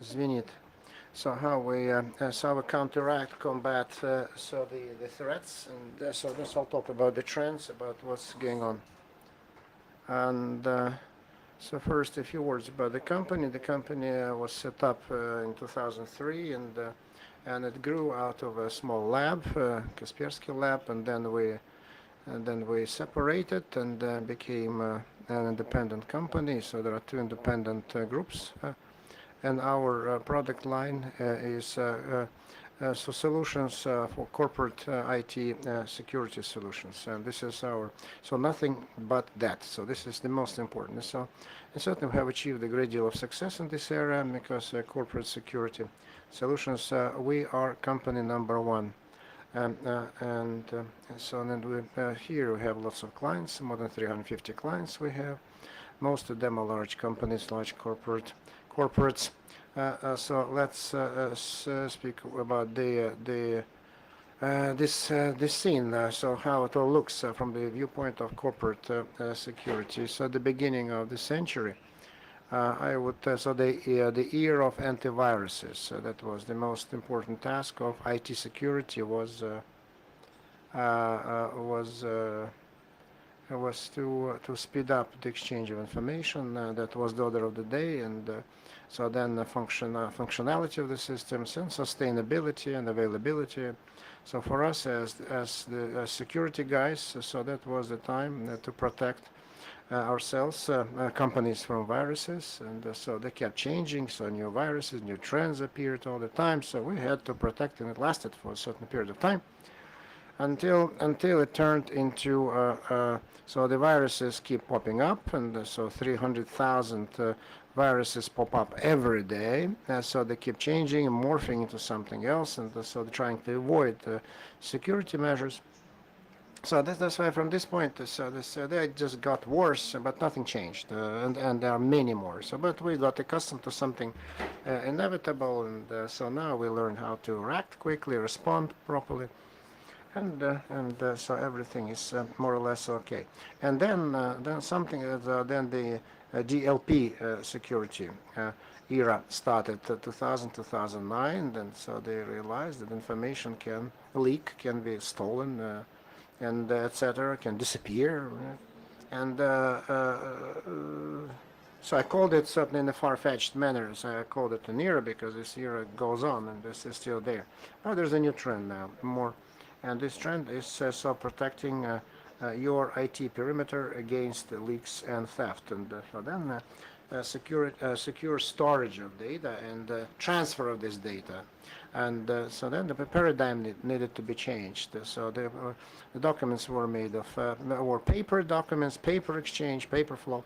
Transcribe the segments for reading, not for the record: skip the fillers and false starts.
Звенит. So how we counteract, combat the threats, and so this I'll talk about the trends, about what's going on, and so first a few words about the company. The company was set up in 2003, and it grew out of a small lab, Kaspersky lab, and then we separated and became an independent company. So there are two independent groups. And our product line is solutions for corporate IT security solutions, and this is our nothing but that. So this is the most important. So, and certainly we have achieved a great deal of success in this area because corporate security solutions, we are company number one. And so then here we have lots of clients, more than 350 clients we have. Most of them are large companies, large corporates. So let's speak about this scene. So how it all looks from the viewpoint of corporate security. So at the beginning of the century, I would so the year of antiviruses. That was the most important task of IT security was to speed up the exchange of information. That was the order of the day, and so then the functionality of the systems and sustainability and availability. So for us as the security guys, so that was the time to protect ourselves, companies from viruses, and so they kept changing. So new viruses, new trends appeared all the time. So we had to protect, and it lasted for a certain period of time until it turned into so the viruses keep popping up, and so 300,000 viruses pop up every day. So they keep changing and morphing into something else, and so they're trying to avoid security measures. So that's why from this point, they just got worse, but nothing changed, and there are many more. So, but we got accustomed to something inevitable, and so now we learn how to react quickly, respond properly, and so everything is more or less okay. And then something then the DLP security era started 2000 2009. Then so they realized that information can leak, can be stolen, and etc., can disappear, and so I called it certainly in a far-fetched manner. So I called it an era because this era goes on and this is still there. Now there's a new trend now, more. And this trend is so protecting your IT perimeter against leaks and theft, and so then secure storage of data and transfer of this data, and so then the paradigm needed to be changed. So the documents were made of were paper documents, paper exchange, paper flow.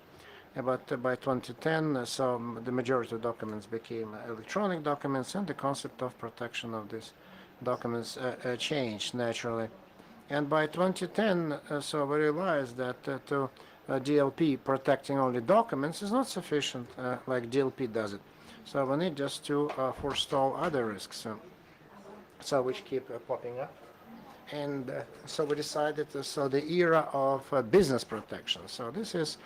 But by 2010, so the majority of documents became electronic documents, and the concept of protection of these documents changed naturally. And by 2010, so we realized that to DLP protecting only documents is not sufficient, like DLP does it. So we need just to forestall other risks, so which keep popping up. And so we decided so the era of business protection. So this is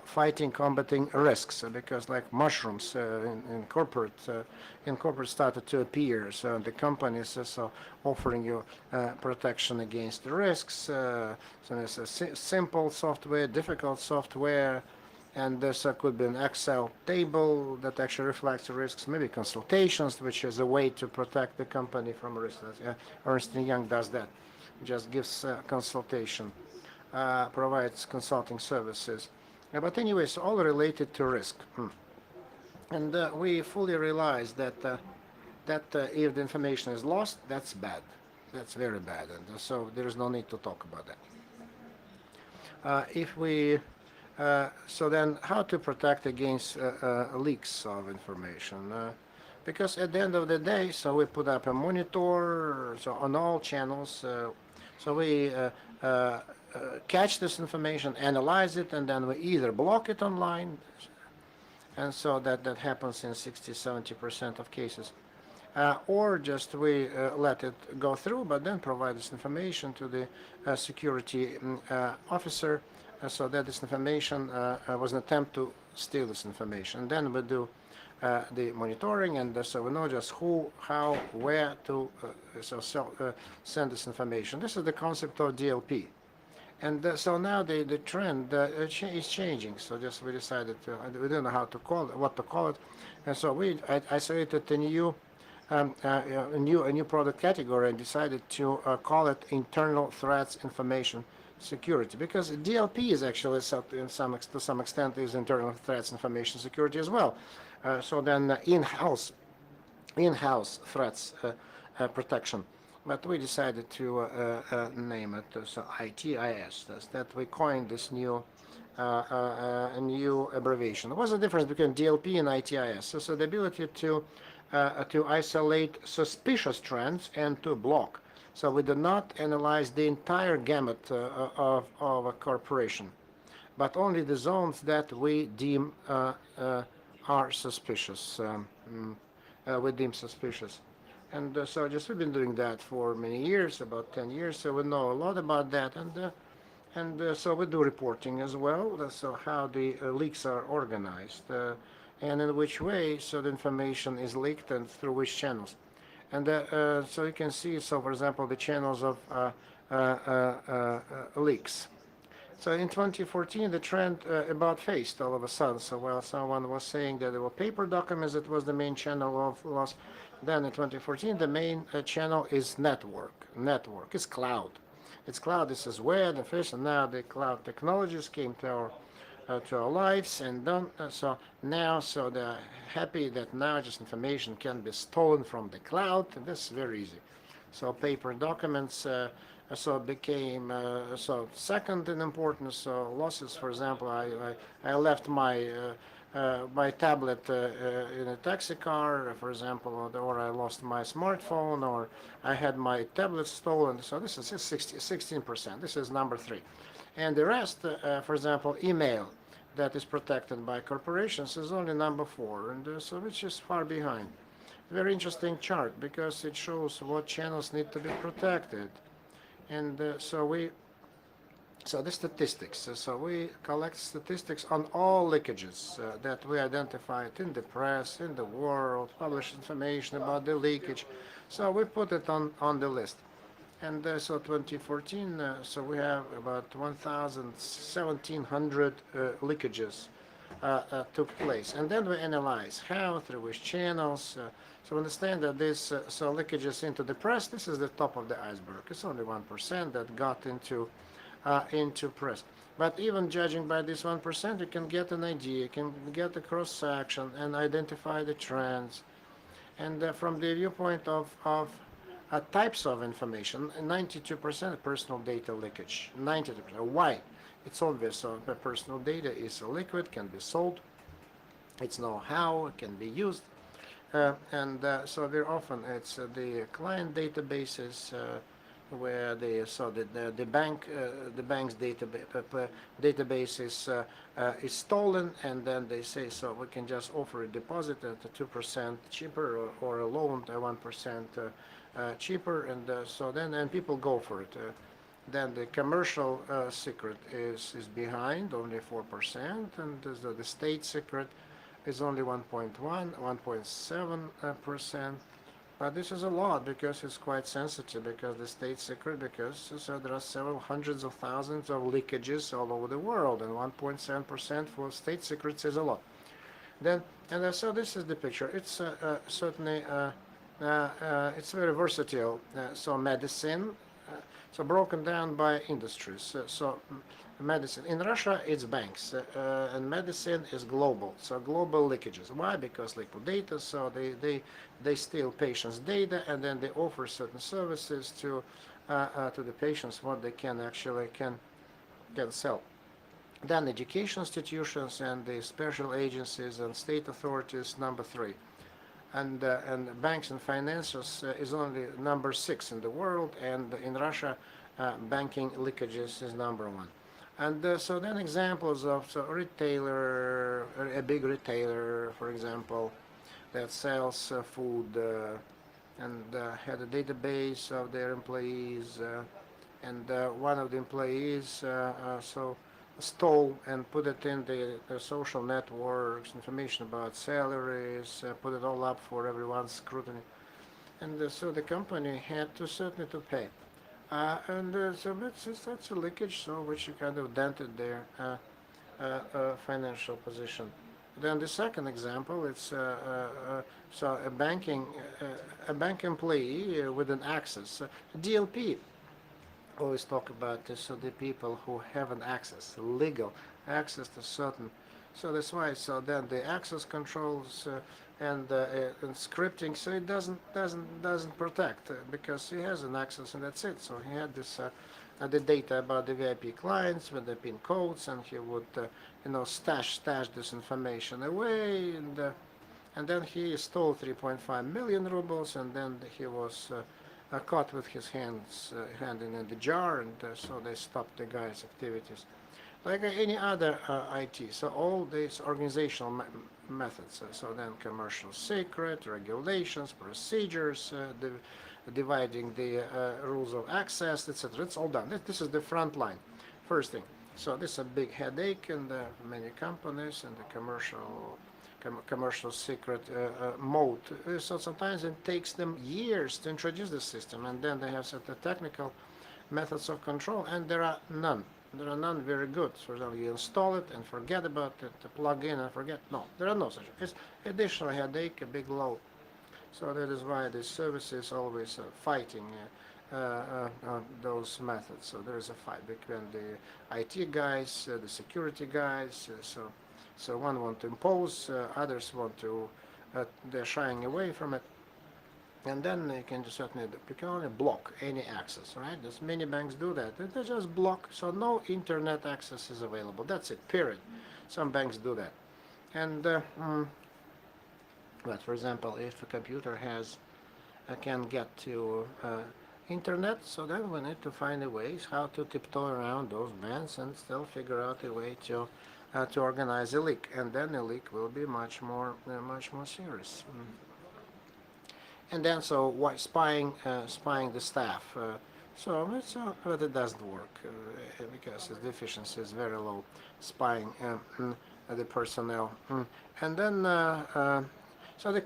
fighting, combating risks, because like mushrooms in corporate started to appear. So the companies so offering you protection against the risks. So there's a simple software, difficult software, and this could be an Excel table that actually reflects the risks, maybe consultations, which is a way to protect the company from risks. Ernst & Young does that, just gives consultation, provides consulting services. But anyways, all related to risk. And we fully realize that if the information is lost, that's bad. That's very bad, and so there is no need to talk about that. If we so then how to protect against leaks of information? Because at the end of the day, so we put up a monitor so on all channels. So we catch this information, analyze it, and then we either block it online, and so that happens in 60-70% of cases, or just we let it go through, but then provide this information to the security officer so that this information was an attempt to steal this information. And then we do the monitoring, and so we know just who, how, where to send this information. This is the concept of DLP. And so now the trend is changing. So just we decided to, we didn't know how to call it, what to call it, and so I isolated a new product category and decided to call it internal threats information security, because DLP is actually to some extent is internal threats information security as well. So then in-house threats protection. But we decided to name it so ITIS. That we coined this new new abbreviation. What's the difference between DLP and ITIS? So the ability to isolate suspicious trends and to block. So we do not analyze the entire gamut of a corporation, but only the zones that we deem are suspicious. We deem suspicious. And so just we've been doing that for many years, about 10 years, so we know a lot about that. And so we do reporting as well, so how the leaks are organized and in which way so the information is leaked and through which channels. And so you can see, so for example, the channels of leaks. So in 2014, the trend about faced all of a sudden. So while someone was saying that there were paper documents, it was the main channel of loss. Then in 2014, the main channel is network. Network is cloud. It's cloud. This is where the fish, and now the cloud technologies came to our lives, and then so now so they're happy that now just information can be stolen from the cloud. And this is very easy. So paper documents so became so second in importance. So losses, for example, I left my my tablet in a taxi car, for example, or I lost my smartphone, or I had my tablet stolen. So this is 16%. This is number 3. And the rest, for example, email that is protected by corporations is only number 4, and so which is far behind. Very interesting chart because it shows what channels need to be protected. And so the statistics. So we collect statistics on all leakages that we identified in the press, in the world, published information about the leakage. So we put it on the list. And so 2014, so we have about 1,700 leakages took place. And then we analyze how, through which channels. So understand that this so leakages into the press, this is the top of the iceberg. It's only 1% that got into press. But even judging by this 1%, you can get an idea, you can get a cross-section and identify the trends. And from the viewpoint of types of information, 92% personal data leakage. 92%. Why? It's obvious. So the personal data is liquid, can be sold. It's know-how, it can be used. So very often it's the client databases where the bank's database is stolen, and then they say so we can just offer a deposit at 2% cheaper or a loan at 1% cheaper, and so then people go for it. Then the commercial secret is behind only 4%, and the state secret is only 1.7%. But this is a lot because it's quite sensitive, because the state secret, because so there are several hundreds of thousands of leakages all over the world, and 1.7% for state secrets is a lot. Then so this is the picture. It's certainly it's very versatile. So medicine, so broken down by industries. So medicine in Russia, it's banks, and medicine is global. So global leakages. Why? Because liquid data. So they steal patients' data, and then they offer certain services to the patients what they can actually can sell. Then education institutions and the special agencies and state authorities, number 3. And banks and financials is only number 6 in the world, and in Russia, banking leakages is number 1. And so then examples of retailer, a big retailer, for example, that sells food and had a database of their employees, and one of the employees stole and put it in the social networks, information about salaries, put it all up for everyone's scrutiny. And so the company had to certainly to pay. And so that's a leakage, so which kind of dented their financial position. Then the second example, it's so a bank employee with an access. DLP always talk about this, so the people who have an access, legal access to certain. So that's why. So then the access controls and scripting. So it doesn't protect because he has an access and that's it. So he had this the data about the VIP clients with the PIN codes, and he would stash this information away, and then he stole 3.5 million rubles, and then he was caught with his hand in the jar, and so they stopped the guy's activities. Like any other IT, so all these organizational methods, so then commercial secret, regulations, procedures, dividing the rules of access, etc. It's all done. This is the front line, first thing. So this is a big headache in many companies in the commercial secret mode. So sometimes it takes them years to introduce the system, and then they have certain technical methods of control, and there are none. There are none very good. For example, you install it and forget about it, plug in and forget. No, there are no such. It's additional headache, a big load. So that is why the service is always fighting those methods. So there is a fight between the IT guys, the security guys. So one want to impose, others want to. They're shying away from it. And then you can only block any access, right? There's many banks do that. They just block, so no internet access is available. That's it, period. Some banks do that. And but for example, if a computer can get to internet, so then we need to find a ways how to tiptoe around those bans and still figure out a way to organize a leak, and then a leak will be much more serious. And then so why spying the staff. So it's but it doesn't work because the efficiency is very low. Spying the personnel, and then so the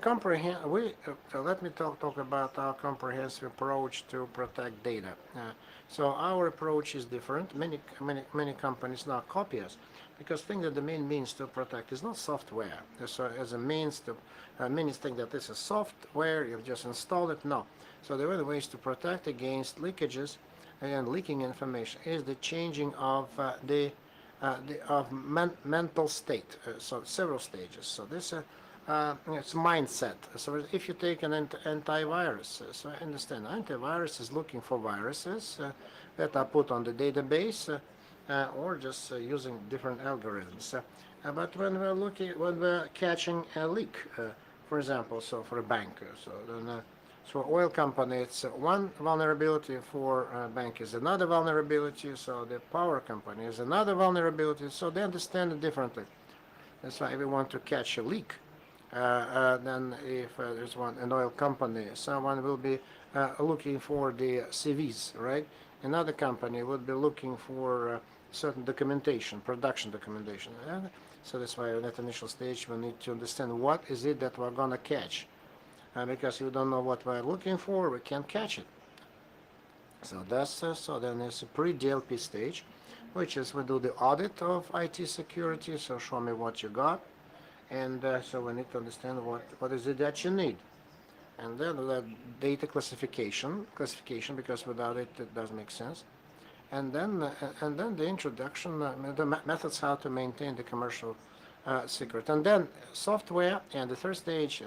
let me talk about our comprehensive approach to protect data. So our approach is different. Many companies now copy us because think that the main means to protect is not software. So as a means to many think that this is software, you just install it. No. So the only ways to protect against leakages and leaking information is the changing of mental state. So several stages. So this it's mindset. So if you take an antivirus, so I understand antivirus is looking for viruses that are put on the database or just using different algorithms. But when we're catching a leak, for example, so for a bank, so then for oil company, it's one vulnerability. For bank is another vulnerability. So the power company is another vulnerability. So they understand it differently. That's why we want to catch a leak. Then if there's an oil company, someone will be looking for the CVs, right? Another company would be looking for certain documentation, production documentation. So that's why at that initial stage we need to understand what is it that we're going to catch. Because we don't know what we're looking for, we can't catch it. So that's so then it's a pre-DLP stage, which is we do the audit of IT security. So show me what you got, and so we need to understand what is it that you need, and then the data classification because without it it doesn't make sense, and then the introduction, the methods how to maintain the commercial secret, and then software, and the third stage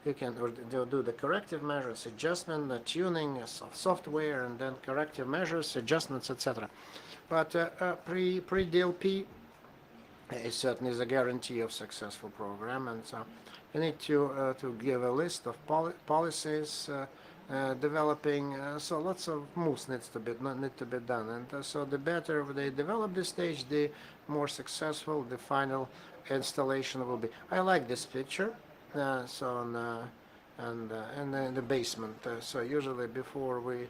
you can do the corrective measures, adjustment, tuning of software, and then corrective measures, adjustments, etc. But pre-DLP it certainly is a guarantee of successful program, and so you need to give a list of policies, developing. So lots of moves need to be done, and so the better they develop this stage, the more successful the final installation will be. I like this picture. So in the basement. So usually before we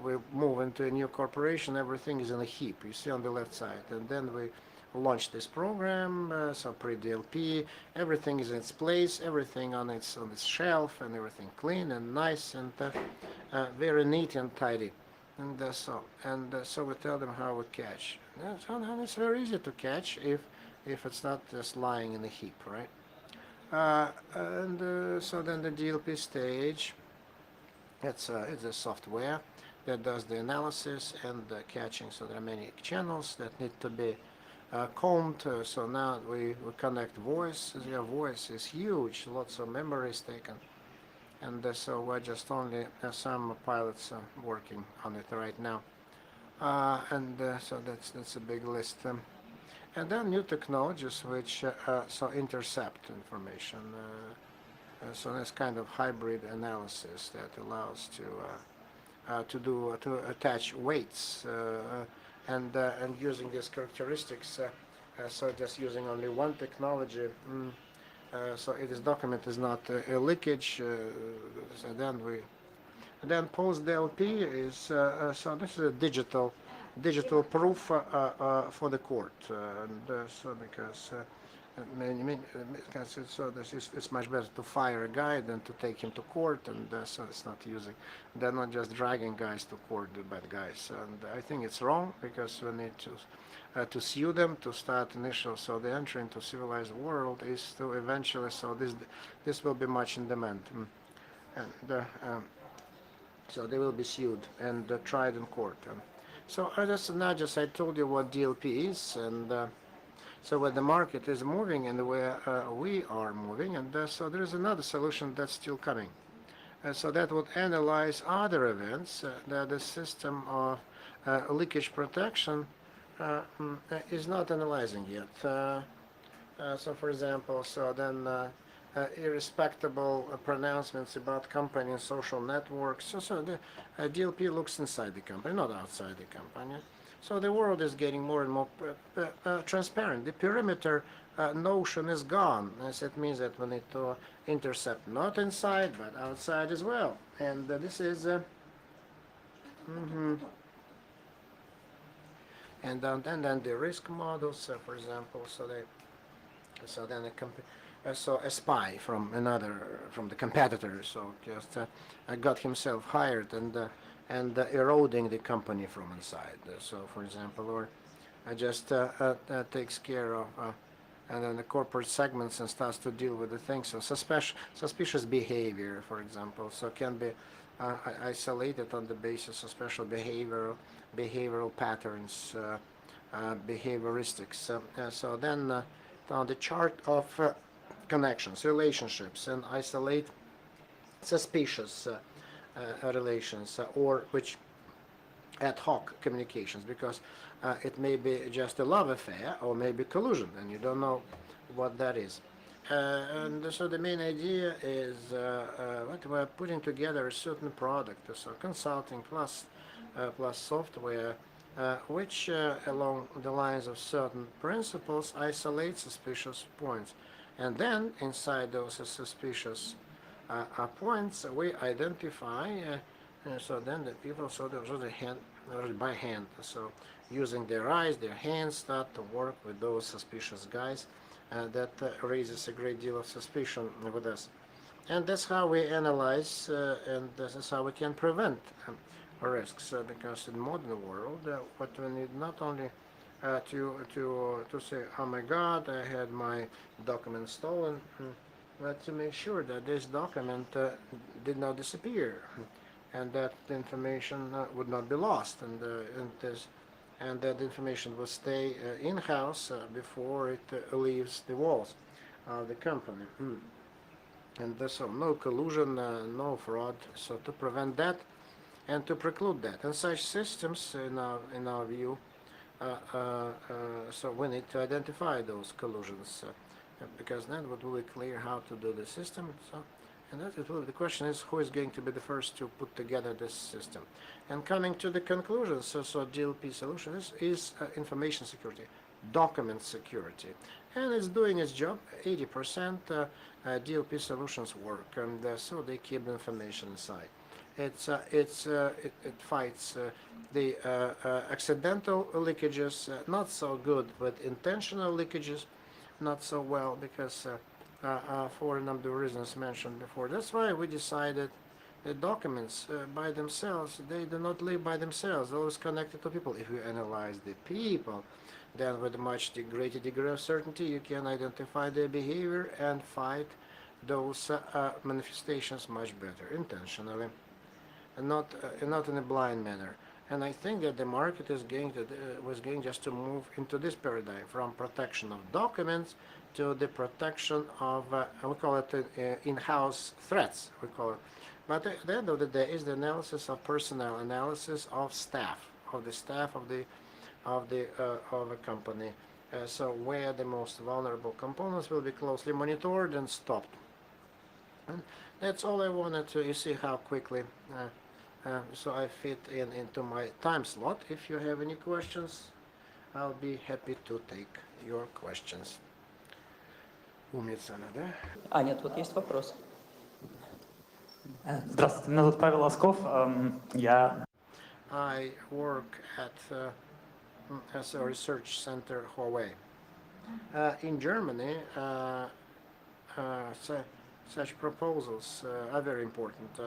we move into a new corporation, everything is in a heap. You see on the left side, and then we launch this program. So pre-DLP, everything is in its place, everything on its shelf, and everything clean and nice and very neat and tidy. And so we tell them how we catch. And it's very easy to catch if it's not just lying in a heap, right? So then the DLP stage, it's a software that does the analysis and the catching. So there are many channels that need to be combed. So now we connect voice. Yeah, voice is huge. Lots of memory is taken. And so we're just only some pilots working on it right now. So that's a big list. And then new technologies which so intercept information. So that's kind of hybrid analysis that allows to attach weights and using these characteristics. So just using only one technology. So this document is not a leakage. So then post DLP is so this is a digital proof for the court, so because so it's much better to fire a guy than to take him to court, and so it's not using. They're not just dragging guys to court, the bad guys, and I think it's wrong because we need to sue them to start initial. So the entry into civilized world is to eventually. So this will be much in demand, and so they will be sued and tried in court. So I told you what DLP is, and so where the market is moving and where we are moving, and so there is another solution that's still coming. So that would analyze other events that the system of leakage protection is not analyzing yet. So for example, so then irrespectable pronouncements about company and social networks. So the DLP looks inside the company, not outside the company. So the world is getting more and more transparent. The perimeter notion is gone, as it means that we need to intercept not inside but outside as well. And this is and then the risk models, for example. So then so a spy from the competitor, so just got himself hired and eroding the company from inside. So for example, or just takes care of and then the corporate segments and starts to deal with the things. So suspicious behavior, for example, so can be isolated on the basis of special behavioral patterns, behavioristics. So then on the chart of connections, relationships, and isolate suspicious relations or which ad hoc communications, because it may be just a love affair or maybe collusion, and you don't know what that is. And so the main idea is what we're putting together a certain product, so consulting plus software, which along the lines of certain principles isolate suspicious points, and then inside those suspicious points we identify. So then the people by hand, so using their eyes, their hands, start to work with those suspicious guys. That raises a great deal of suspicion with us, and that's how we analyze, and this is how we can prevent risks. Because in the modern world, what we need not only to say, oh my God, I had my document stolen, but to make sure that this document did not disappear, and that the information would not be lost, and that information will stay in-house before it leaves the walls of the company. And so no collusion, no fraud. So to prevent that and to preclude that, and such systems, in our view, so we need to identify those collusions, because then it will be clear how to do the system. So, and the question is, who is going to be the first to put together this system? And coming to the conclusion, so DLP solution is information security, document security, and it's doing its job. 80% DLP solutions work, and so they keep the information inside. It fights the accidental leakages, not so good, but intentional leakages, not so well, because for a number of reasons mentioned before. That's why we decided the documents by themselves, they do not live by themselves. They're always connected to people. If you analyze the people, then with a much greater degree of certainty, you can identify their behavior and fight those manifestations much better, intentionally, and not in a blind manner. And I think that the market is going to was going just to move into this paradigm from protection of documents to the protection of we call it in-house threats. We call it, but at the end of the day, is the analysis of personnel, analysis of staff, of the staff of a company. So where the most vulnerable components will be closely monitored and stopped. And that's all I wanted to. You see how quickly. So I fit into my time slot. If you have any questions, I'll be happy to take your questions. Умница, да? Аня, тут есть вопрос. Здравствуйте, меня зовут Павел Лосков. Я I work at as a research center Huawei. In Germany, such proposals are very important.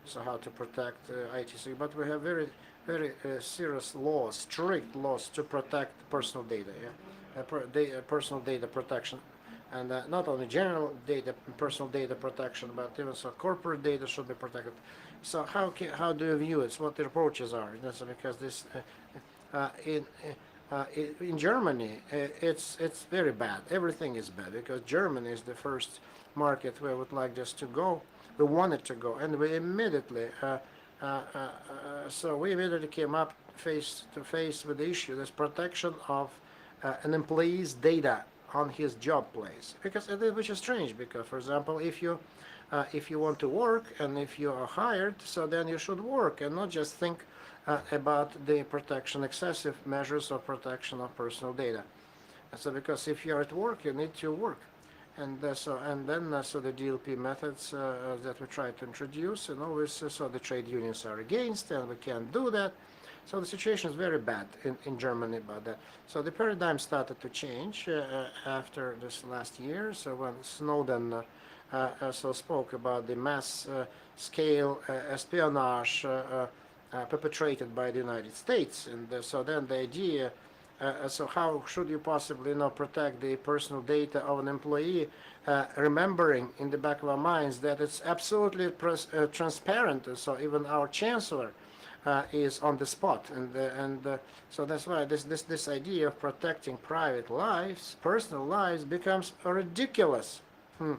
So how to protect IT security, but we have very serious laws, strict laws to protect personal data. Yeah? Personal data protection, and not only general data, personal data protection, but even so corporate data should be protected. So how do you view it? What the approaches are? That's because this in Germany it's very bad. Everything is bad because Germany is the first market where we would like just to go. We wanted to go, and we immediately came up face to face with the issue: this protection of an employee's data on his job place. Because which is strange, because for example, if you want to work and if you are hired, so then you should work and not just think about the protection, excessive measures of protection of personal data. And so because if you're at work, you need to work. And so the DLP methods that we try to introduce, and always so the trade unions are against, and we can't do that. So the situation is very bad in Germany about that. So the paradigm started to change after this last year. So when Snowden spoke about the mass scale espionage perpetrated by the United States, and so then the idea. So how should you possibly protect the personal data of an employee, remembering in the back of our minds that it's absolutely transparent. So even our chancellor is on the spot, and so that's why this idea of protecting private lives, personal lives, becomes ridiculous. But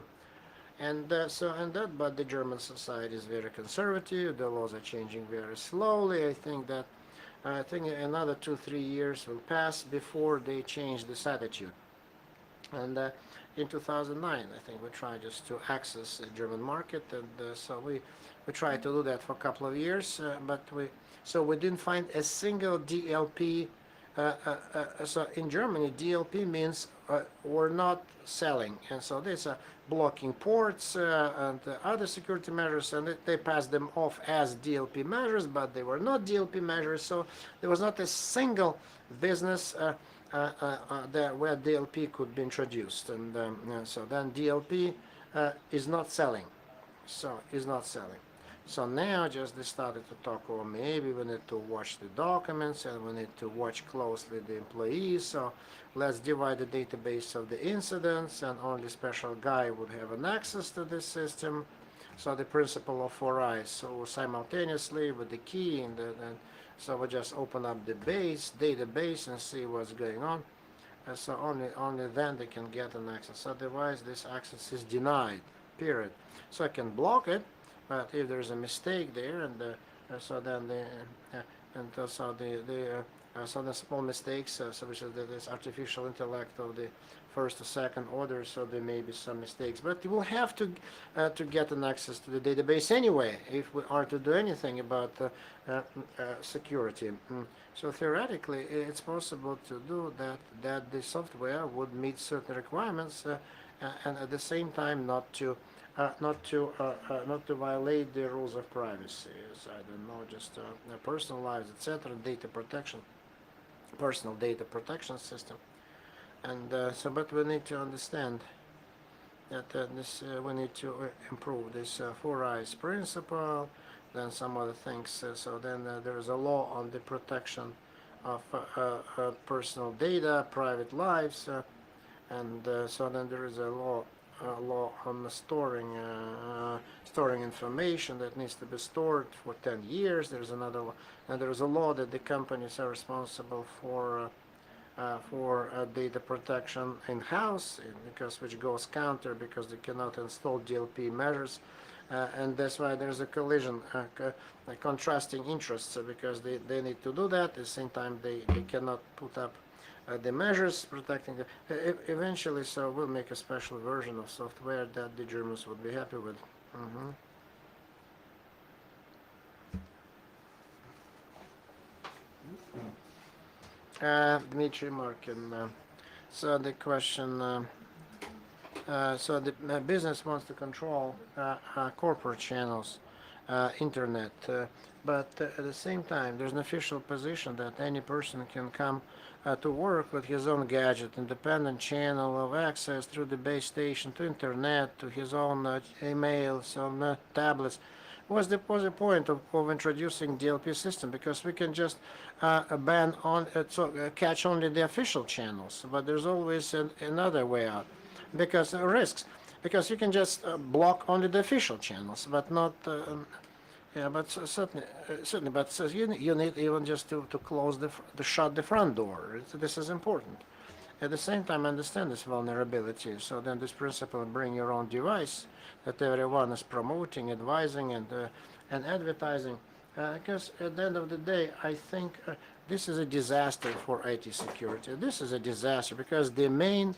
the German society is very conservative. The laws are changing very slowly. I think another 2-3 years will pass before they change this attitude. And in 2009, I think we tried just to access the German market, and so we tried to do that for a couple of years, but we didn't find a single DLP. So in Germany, DLP means we're not selling, and so there's blocking ports and other security measures, and they passed them off as DLP measures, but they were not DLP measures. So there was not a single business where DLP could be introduced, and so then DLP is not selling. So now just they started to talk, well, maybe we need to watch the documents and we need to watch closely the employees. So let's divide the database of the incidents, and only special guy would have an access to this system. So the principle of 4 eyes. So simultaneously with the key, and so we just open up the database and see what's going on. And so only then they can get an access. Otherwise, this access is denied. Period. So I can block it. But if there's a mistake there, and so then so the small mistakes, so which is this artificial intellect of the first or second order, so there may be some mistakes. But you will have to get an access to the database anyway if we are to do anything about security. So theoretically, it's possible to do that. That the software would meet certain requirements, and at the same time not to violate the rules of privacy. So I don't know, just personal lives, etc., data protection, personal data protection system. And but we need to understand that we need to improve this four eyes principle, then some other things. So then there is a law on the protection of personal data, private lives, and so then there is a law on the storing information that needs to be stored for 10 years. There's another law, and there is a law that the companies are responsible for data protection in-house, because which goes counter because they cannot install DLP measures, and that's why there's a collision, contrasting interests, because they need to do that. At the same time, they cannot put up the measures protecting the, eventually. So we'll make a special version of software that the Germans would be happy with. Dmitry Markin. So the question, so the business wants to control corporate channels, internet, but at the same time there's an official position that any person can come to work with his own gadget, independent channel of access through the base station to internet, to his own emails on tablets. What's the point of introducing DLP system? Because we can just ban on catch only the official channels, but there's always another way out, because risks. Because you can just block only the official channels, but not. Yeah, but certainly, but you need even just to close shut the front door. This is important. At the same time, understand this vulnerability. So then this principle, bring your own device, that everyone is promoting, advising, and advertising. Because at the end of the day, I think this is a disaster for IT security. This is a disaster because the main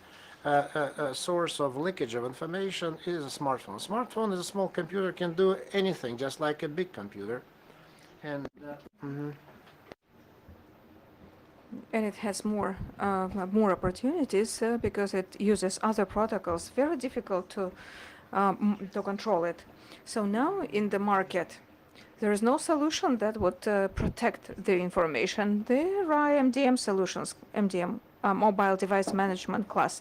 source of leakage of information is a smartphone. A smartphone is a small computer, can do anything, just like a big computer. And and it has more opportunities because it uses other protocols. Very difficult to control it. So now in the market, there is no solution that would protect the information. There are MDM solutions, MDM, mobile device management class,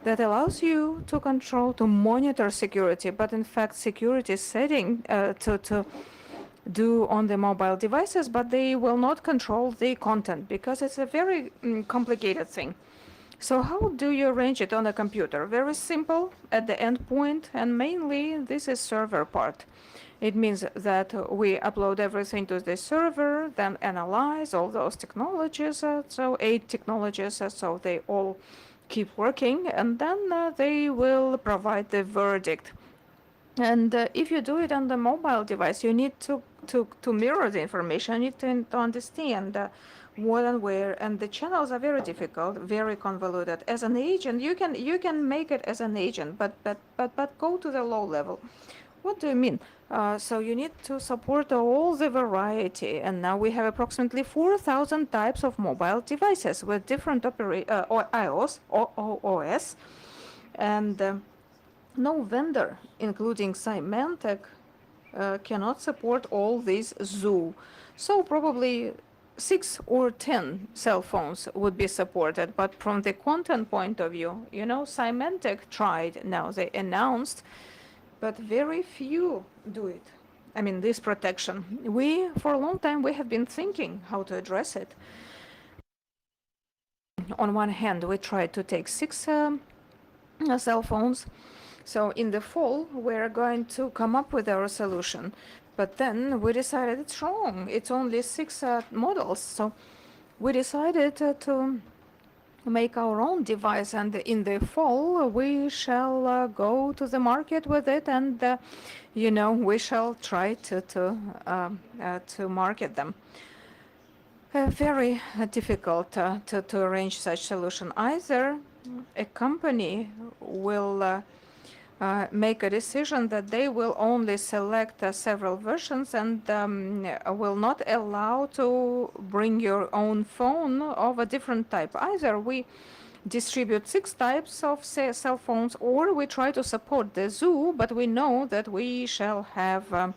that allows you to control, to monitor security, but in fact security setting to do on the mobile devices, but they will not control the content because it's a very complicated thing. So how do you arrange it on a computer? Very simple at the endpoint, and mainly this is server part. It means that we upload everything to the server, then analyze all those technologies, so 8 technologies, so they all keep working, and then they will provide the verdict. And if you do it on the mobile device, you need to mirror the information. You need to understand what and where, and the channels are very difficult, very convoluted. As an agent, you can make it as an agent, but go to the low level. What do you mean? So you need to support all the variety, and now we have approximately 4,000 types of mobile devices with different iOS or OS, and no vendor, including Symantec, cannot support all these zoo. So probably 6 or 10 cell phones would be supported, but from the content point of view, Symantec tried, now they announced, but very few do it. I mean, this protection. For a long time, we have been thinking how to address it. On one hand, we tried to take 6 cell phones. So in the fall, we're going to come up with our solution. But then we decided it's wrong. It's only 6 models. So we decided to make our own device, and in the fall we shall go to the market with it, and we shall try to market them. Very difficult to arrange such solution. Either a company will make a decision that they will only select several versions and will not allow to bring your own phone of a different type. Either we distribute 6 types of cell phones, or we try to support the zoo, but we know that we shall have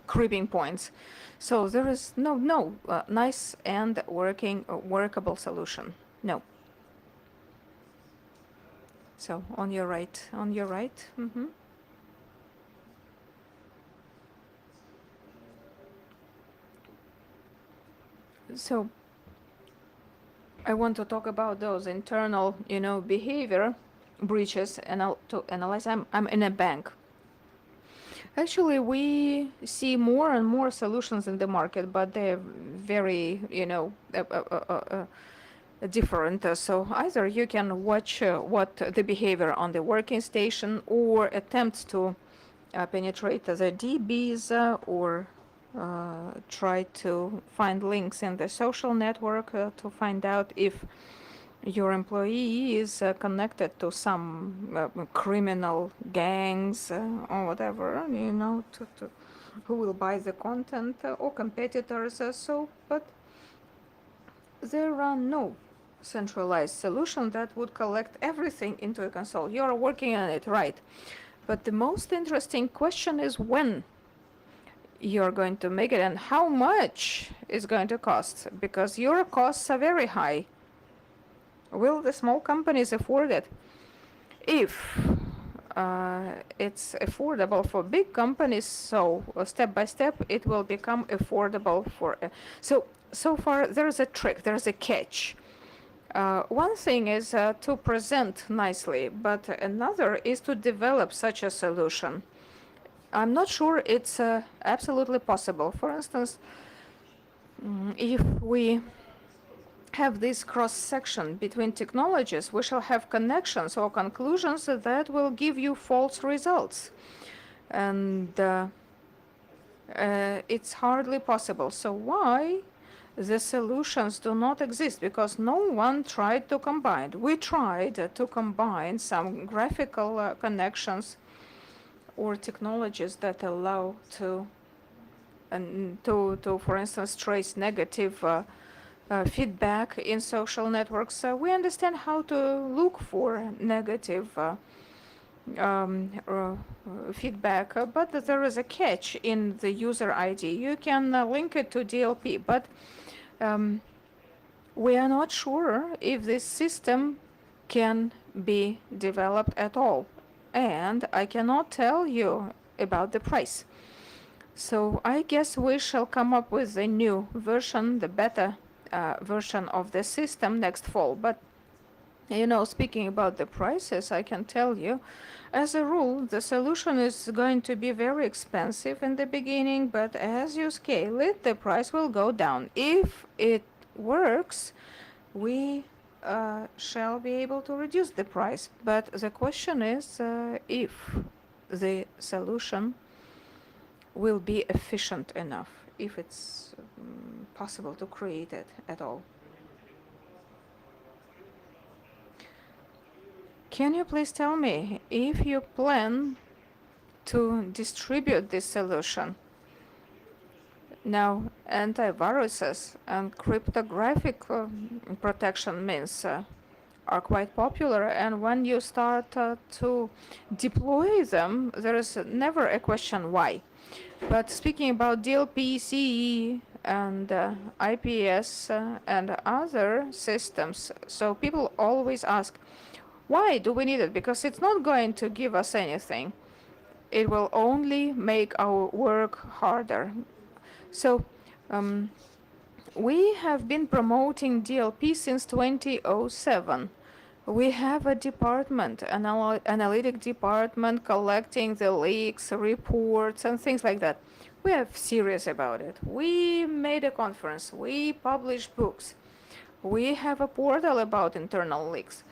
cribbing points. So there is no nice and workable solution. No. So on your right. So I want to talk about those internal, behavior breaches and to analyze. I'm in a bank. Actually, we see more and more solutions in the market, but they're very, different. So either you can watch what the behavior on the working station, or attempts to penetrate the DBs, or try to find links in the social network to find out if your employee is connected to some criminal gangs or whatever, who will buy the content, or competitors. But there are no centralized solution that would collect everything into a console. You are working on it, right? But the most interesting question is when you're going to make it and how much it's going to cost, because your costs are very high. Will the small companies afford it? If it's affordable for big companies, so step by step it will become affordable for. So far there's a trick, there's a catch. One thing is to present nicely, but another is to develop such a solution. I'm not sure it's absolutely possible. For instance, if we have this cross-section between technologies, we shall have connections or conclusions that will give you false results. And it's hardly possible. So why the solutions do not exist? Because no one tried to combine. We tried to combine some graphical connections or technologies that allow to, for instance, trace negative feedback in social networks. We understand how to look for negative feedback, but there is a catch in the user ID. You can link it to DLP, but we are not sure if this system can be developed at all. And I cannot tell you about the price. So I guess we shall come up with a new version, the beta version of the system next fall. But speaking about the prices, I can tell you, as a rule, the solution is going to be very expensive in the beginning, but as you scale it, the price will go down. If it works, we shall be able to reduce the price. But the question is if the solution will be efficient enough, if it's possible to create it at all. Can you please tell me if you plan to distribute this solution? Now, antiviruses and cryptographic protection means are quite popular, and when you start to deploy them, there is never a question why. But speaking about DLP, CE, and IPS and other systems, so people always ask, why do we need it? Because it's not going to give us anything. It will only make our work harder. So we have been promoting DLP since 2007. We have a department, an analytic department, collecting the leaks, reports, and things like that. We are serious about it. We made a conference. We publish books. We have a portal about internal leaks.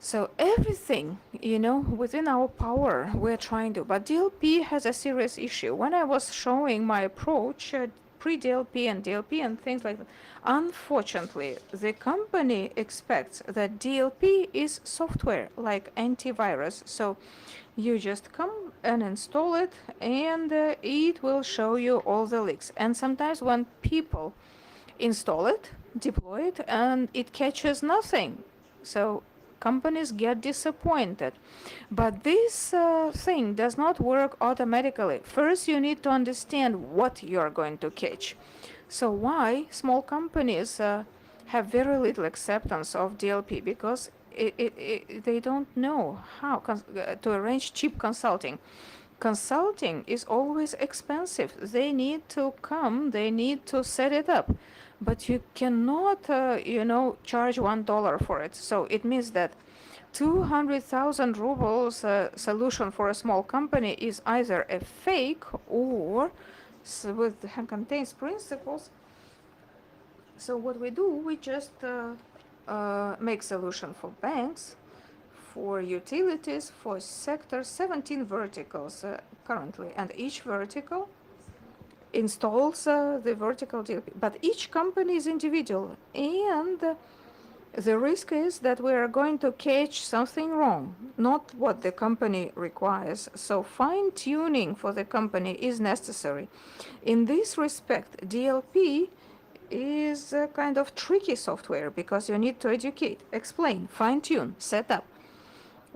So everything, within our power, we're trying to. But DLP has a serious issue. When I was showing my approach, pre-DLP and DLP and things like that. Unfortunately, the company expects that DLP is software like antivirus. So you just come and install it, and it will show you all the leaks. And sometimes when people install it, deploy it, and it catches nothing. So companies get disappointed. But this thing does not work automatically. First, you need to understand what you are going to catch. So why small companies have very little acceptance of DLP? Because they don't know how to arrange cheap consulting. Consulting is always expensive. They need to come, they need to set it up. But you cannot, charge $1 for it. So it means that 200,000 rubles solution for a small company is either a fake or contains principles. So what we do, we just make solution for banks, for utilities, for sectors, 17 verticals currently, and each vertical installs the vertical DLP. But each company is individual, and the risk is that we are going to catch something wrong, not what the company requires. So fine-tuning for the company is necessary. In this respect, DLP is a kind of tricky software because you need to educate, explain, fine-tune, set up.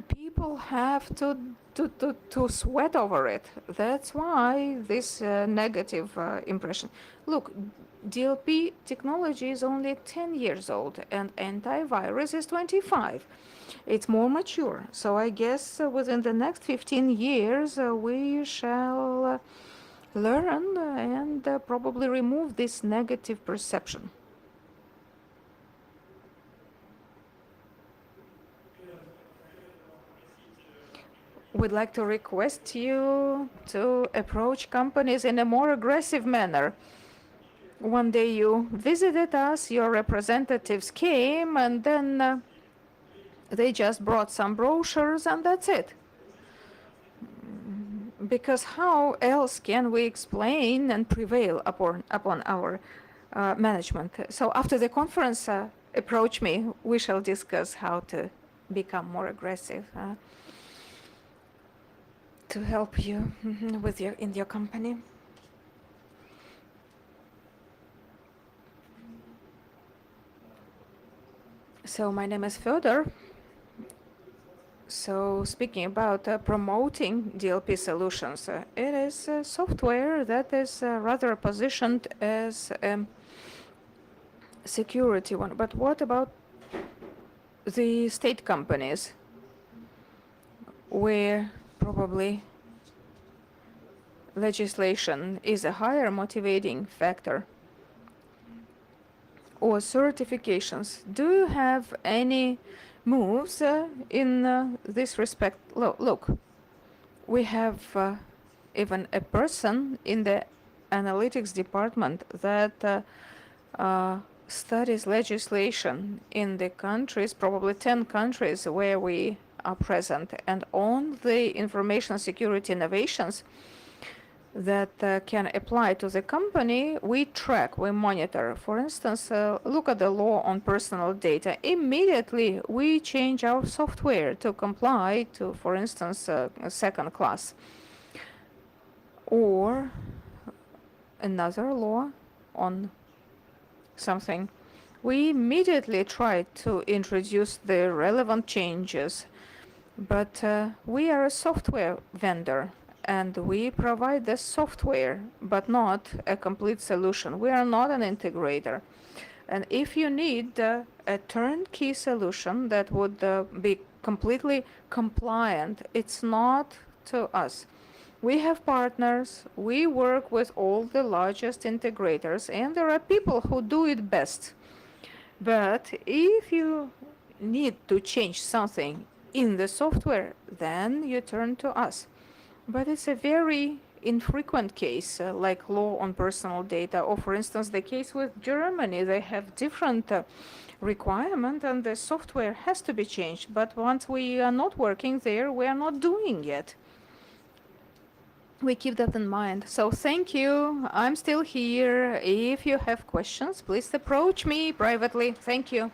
People have to sweat over it. That's why this negative impression. Look, DLP technology is only 10 years old and antivirus is 25. It's more mature. So I guess within the next 15 years we shall learn and probably remove this negative perception. We'd like to request you to approach companies in a more aggressive manner. One day you visited us, your representatives came, and then they just brought some brochures, and that's it. Because how else can we explain and prevail upon our management? So after the conference, approach me. We shall discuss how to become more aggressive. To help you with in your company. So my name is Fyodor. So speaking about promoting DLP solutions, it is software that is rather positioned as a security one. But what about the state companies, where probably legislation is a higher motivating factor, or certifications? Do you have any moves in this respect? Look, we have even a person in the analytics department that studies legislation in the countries, probably 10 countries where we are present, and on the information security innovations that can apply to the company, we track, we monitor. For instance, look at the law on personal data. Immediately, we change our software to comply to, for instance, a second class. Or another law on something. We immediately try to introduce the relevant changes. But we are a software vendor, and we provide the software, but not a complete solution. We are not an integrator. And if you need a turnkey solution that would be completely compliant, it's not to us. We have partners, we work with all the largest integrators, and there are people who do it best. But if you need to change something in the software, then you turn to us. But it's a very infrequent case, like law on personal data, or for instance, the case with Germany. They have different requirement, and the software has to be changed. But once we are not working there, we are not doing it. we keep that in mind. So thank you. I'm still here. If you have questions, please approach me privately. Thank you.